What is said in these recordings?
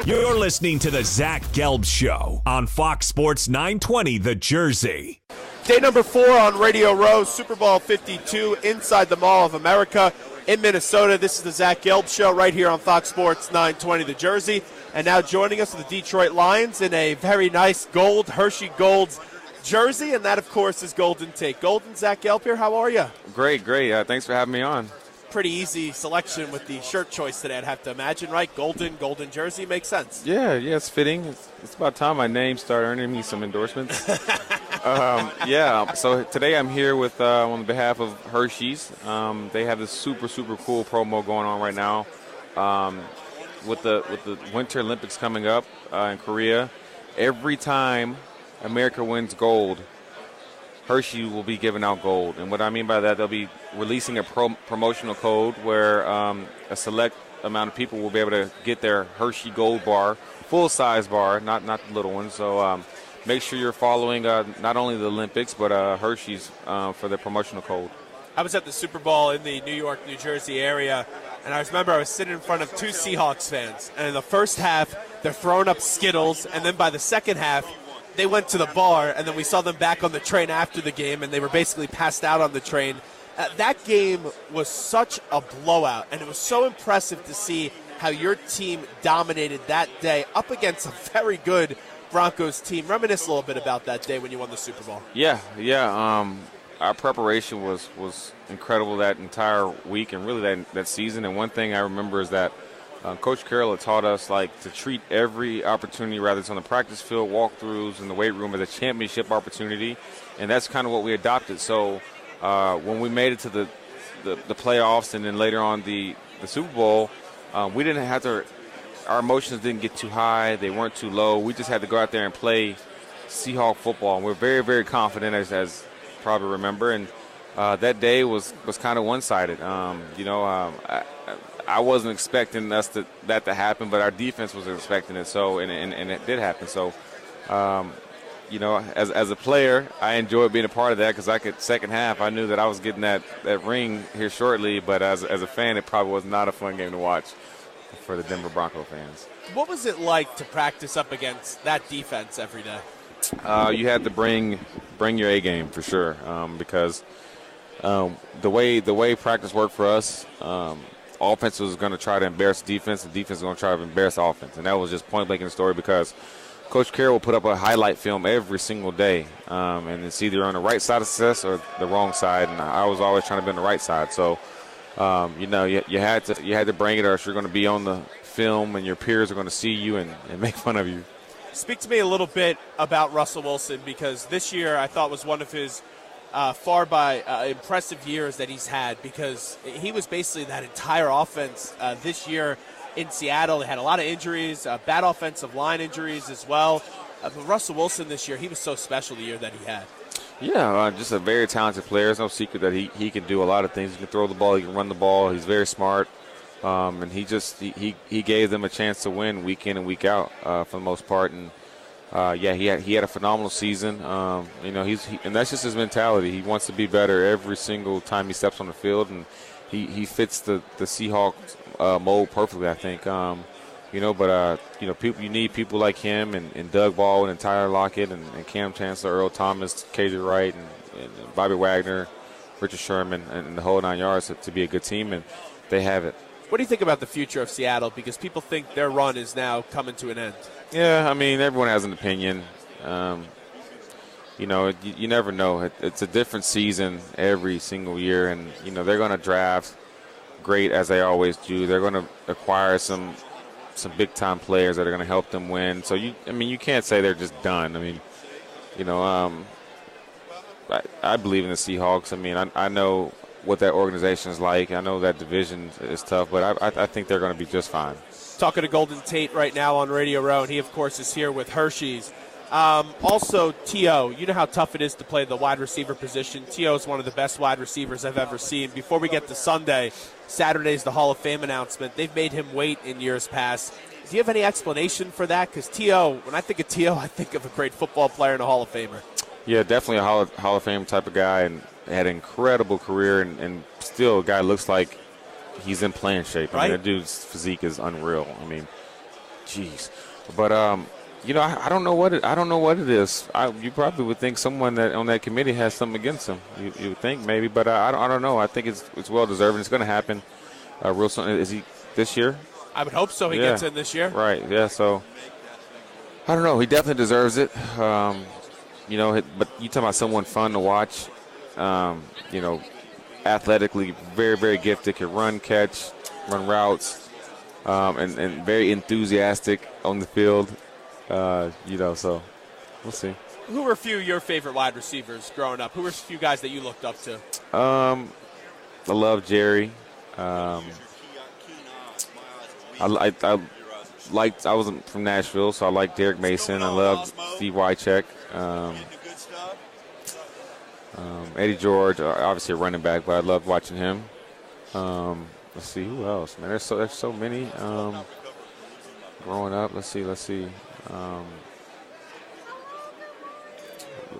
You're listening to the Zach Gelb Show on Fox Sports 920, The Jersey. Day number 4 on Radio Row, Super Bowl 52, inside the Mall of America in Minnesota. This is the Zach Gelb Show right here on Fox Sports 920, The Jersey. And now joining us are the Detroit Lions in a very nice gold, Hershey Gold's jersey, and that, of course, is Golden Tate. Golden, Zach Gelb here. How are you? Great. Thanks for having me on. Pretty easy selection with the shirt choice today, I'd have to imagine, right? Golden jersey makes sense. Yeah, it's fitting. It's about time my name started earning me some endorsements. So today I'm here with on behalf of Hershey's. They have this super cool promo going on right now with the Winter Olympics coming up in Korea. Every time America wins gold, Hershey will be giving out gold. And what I mean by that, they'll be releasing a promotional code where a select amount of people will be able to get their Hershey Gold bar, full-size bar, not the little one. So make sure you're following not only the Olympics, but Hershey's for their promotional code. I was at the Super Bowl in the New York, New Jersey area, and I remember I was sitting in front of 2 Seahawks fans. And in the first half, they're throwing up Skittles, and then by the second half, they went to the bar, and then we saw them back on the train after the game, and they were basically passed out on the train. That game was such a blowout, and it was so impressive to see how your team dominated that day up against a very good Broncos team. Reminisce a little bit about that day when you won the Super Bowl. Yeah. Our preparation was incredible that entire week and really that season. And one thing I remember is that Coach Carroll had taught us to treat every opportunity, whether it's on the practice field, walkthroughs, in the weight room, as a championship opportunity, and that's kind of what we adopted. So when we made it to the playoffs and then later on the Super Bowl, we didn't have to. Our emotions didn't get too high; they weren't too low. We just had to go out there and play Seahawk football, and we're very, very confident, as you probably remember. And that day was kind of one-sided. I wasn't expecting that to happen, but our defense was expecting it. So, and it did happen. So, as a player, I enjoyed being a part of that because second half, I knew that I was getting that ring here shortly. But as a fan, it probably was not a fun game to watch for the Denver Bronco fans. What was it like to practice up against that defense every day? You had to bring your A game for sure because the way practice worked for us. Offense was going to try to embarrass the defense was going to try to embarrass the offense. And that was just point blank in the story because Coach Carroll will put up a highlight film every single day. And it's either on the right side of success or the wrong side. And I was always trying to be on the right side. So, you had to bring it or else you're going to be on the film and your peers are going to see you and make fun of you. Speak to me a little bit about Russell Wilson because this year I thought was one of his impressive years that he's had because he was basically that entire offense this year in Seattle. They had a lot of injuries, bad offensive line injuries as well. But Russell Wilson this year, he was so special the year that he had. Yeah, just a very talented player. There's no secret that he can do a lot of things. He can throw the ball, he can run the ball. He's very smart. And he gave them a chance to win week in and week out for the most part. And he had a phenomenal season. And that's just his mentality. He wants to be better every single time he steps on the field, and he fits the Seahawks mold perfectly, I think. People, you need people like him and Doug Baldwin and Tyler Lockett and Cam Chancellor, Earl Thomas, KJ Wright, and Bobby Wagner, Richard Sherman, and the whole 9 yards to be a good team, and they have it. What do you think about the future of Seattle? Because people think their run is now coming to an end. Yeah, I mean, everyone has an opinion. You never know. It's a different season every single year, and, they're going to draft great as they always do. They're going to acquire some big-time players that are going to help them win. So, you can't say they're just done. I believe in the Seahawks. I know what that organization is like. I know that division is tough, but I think they're going to be just fine. Talking to Golden Tate right now on Radio Row, and he, of course, is here with Hershey's. Also, T.O., you know how tough it is to play the wide receiver position. T.O. is one of the best wide receivers I've ever seen. Before we get to Sunday, Saturday's the Hall of Fame announcement. They've made him wait in years past. Do you have any explanation for that? Because T.O., when I think of T.O., I think of a great football player and a Hall of Famer. Yeah, definitely a Hall of Fame type of guy, and had an incredible career, and still a guy looks like he's in playing shape. Right? That dude's physique is unreal. Jeez. But I don't know what it is. You probably would think someone that on that committee has something against him. You would think maybe, but I don't know. I think it's well deserved. And it's going to happen real soon. Is he this year? I would hope so. He gets in this year. Right. Yeah. So I don't know. He definitely deserves it. But you talking about someone fun to watch. Athletically very, very gifted. Can run, catch, run routes, and very enthusiastic on the field. So we'll see. Who were a few of your favorite wide receivers growing up? Who were a few guys that you looked up to? I love Jerry. I wasn't from Nashville, so I liked Derek Mason. I loved Steve Wycheck. Eddie George, obviously a running back, but I loved watching him. Let's see, who else, man? There's so many. Growing up, let's see.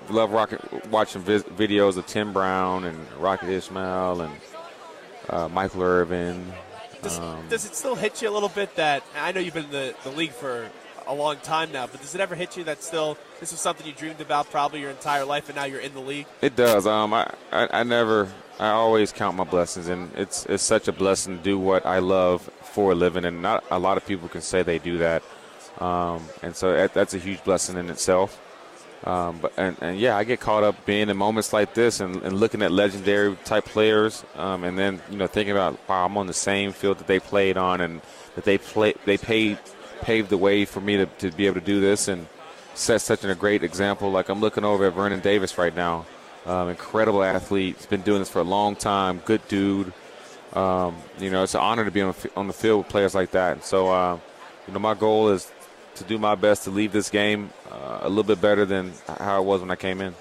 Love watching videos of Tim Brown and Rocket Ismail and Michael Irvin. Does it still hit you a little bit that, I know you've been in the league for a long time now, but does it ever hit you that still this was something you dreamed about probably your entire life and now you're in the league? It does. I always count my blessings, and it's such a blessing to do what I love for a living, and not a lot of people can say they do that. And so that's a huge blessing in itself. I get caught up being in moments like this and looking at legendary type players, and then thinking about, wow, I'm on the same field that they played on, and that they paved the way for me to be able to do this and set such a great example. Like, I'm looking over at Vernon Davis right now, incredible athlete. He's been doing this for a long time. Good dude. It's an honor to be on the field with players like that. And so, my goal is to do my best to leave this game a little bit better than how it was when I came in.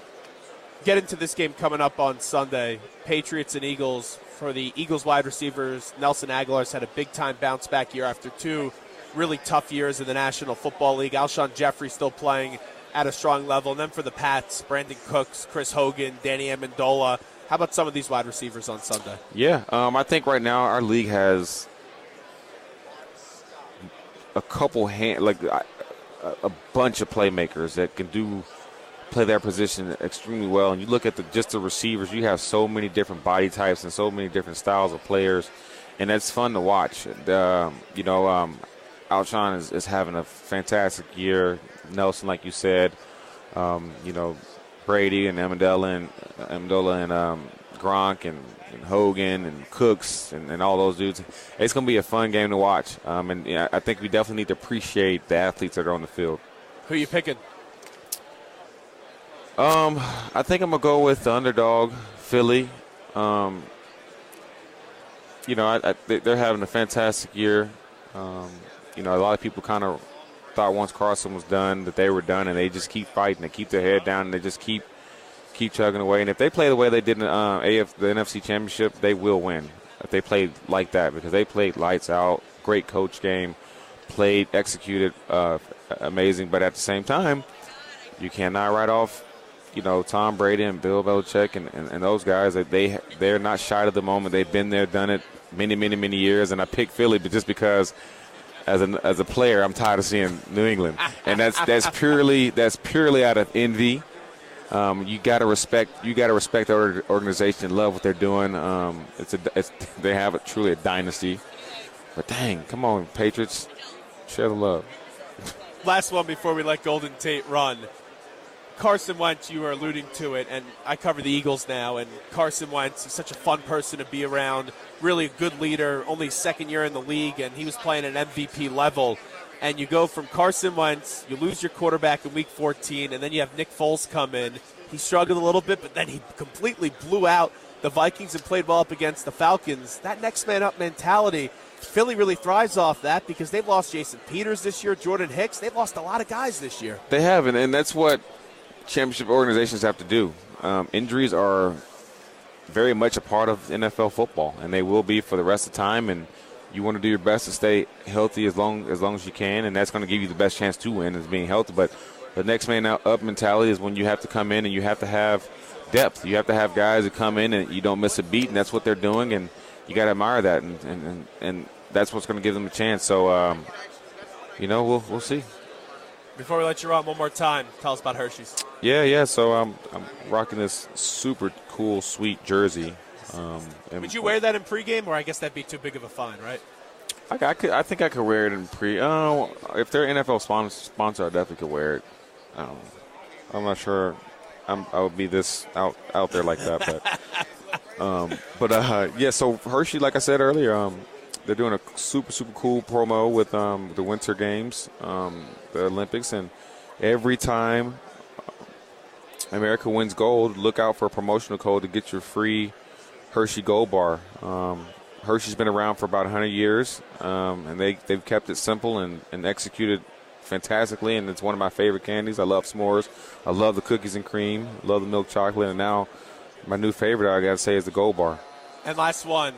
Get into this game coming up on Sunday, Patriots and Eagles. For the Eagles wide receivers, Nelson Aguilar's had a big-time bounce-back year after 2 really tough years in the National Football League. Alshon Jeffrey still playing at a strong level. And then for the Pats, Brandon Cooks, Chris Hogan, Danny Amendola. How about some of these wide receivers on Sunday? Yeah, I think right now our league has a bunch of playmakers that can play their position extremely well. And you look at just the receivers, you have so many different body types and so many different styles of players, and that's fun to watch. Alshon is having a fantastic year. Nelson, like you said, Brady and Amendola and Gronk and Hogan and Cooks and all those dudes. It's going to be a fun game to watch. I think we definitely need to appreciate the athletes that are on the field. Who are you picking? I think I'm going to go with the underdog, Philly. They're having a fantastic year. A lot of people kind of thought once Carson was done that they were done, and they just keep fighting. They keep their head down, and they just keep chugging away. And if they play the way they did in the NFC Championship, they will win. If they played like that, because they played lights out, great coach game, executed amazing. But at the same time, you cannot write off, Tom Brady and Bill Belichick and those guys. They're not shy of the moment. They've been there, done it many, many, many years. And I picked Philly, but just because as a player, I'm tired of seeing New England, and that's purely out of envy. You got to respect the organization and love what they're doing. They have truly a dynasty. But dang, come on, Patriots, share the love. Last one before we let Golden Tate run. Carson Wentz, you were alluding to it, and I cover the Eagles now, and Carson Wentz, he's such a fun person to be around, really a good leader, only second year in the league, and he was playing at MVP level. And you go from Carson Wentz, you lose your quarterback in Week 14, and then you have Nick Foles come in. He struggled a little bit, but then he completely blew out the Vikings and played well up against the Falcons. That next man up mentality, Philly really thrives off that because they've lost Jason Peters this year, Jordan Hicks. They've lost a lot of guys this year. They have, and that's what championship organizations have to do. Injuries are very much a part of NFL football, and they will be for the rest of the time. And you want to do your best to stay healthy as long as you can, and that's going to give you the best chance to win is being healthy. But the next man up mentality is when you have to come in and you have to have depth. You have to have guys that come in and you don't miss a beat, and that's what they're doing. And you got to admire that, and that's what's going to give them a chance. So we'll see. Before we let you run one more time, tell us about Hershey's. Yeah. So I'm rocking this super cool, sweet jersey. Would you wear that in pregame, or I guess that'd be too big of a fine, right? I think I could wear it in if they're NFL sponsor, I definitely could wear it. I'm not sure I would be this out there like that, but yeah. So Hershey, like I said earlier, they're doing a super cool promo with the Winter Games, the Olympics, and every time America wins gold, look out for a promotional code to get your free Hershey Gold Bar. Hershey's been around for about 100 years, and they've kept it simple and executed fantastically, and it's one of my favorite candies. I love s'mores. I love the cookies and cream. Love the milk chocolate, and now my new favorite, I got to say, is the Gold Bar. And last one,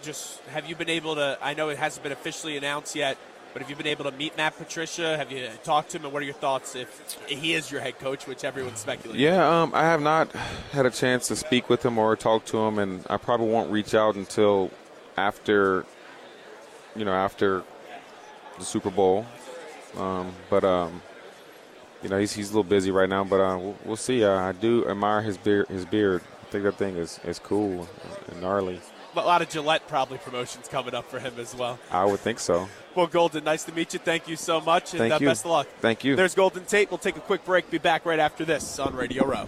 just have you been able to, I know it hasn't been officially announced yet, but have you been able to meet Matt Patricia? Have you talked to him, and what are your thoughts if he is your head coach, which everyone's speculating? Yeah, I have not had a chance to speak with him or talk to him, and I probably won't reach out until after the Super Bowl. But he's a little busy right now, but we'll see. I do admire his beard. I think that thing is cool and gnarly. A lot of Gillette probably promotions coming up for him as well. I would think so. Well, Golden, nice to meet you. Thank you so much, and Thank you. Best of luck. Thank you. There's Golden Tate. We'll take a quick break. Be back right after this on Radio Row.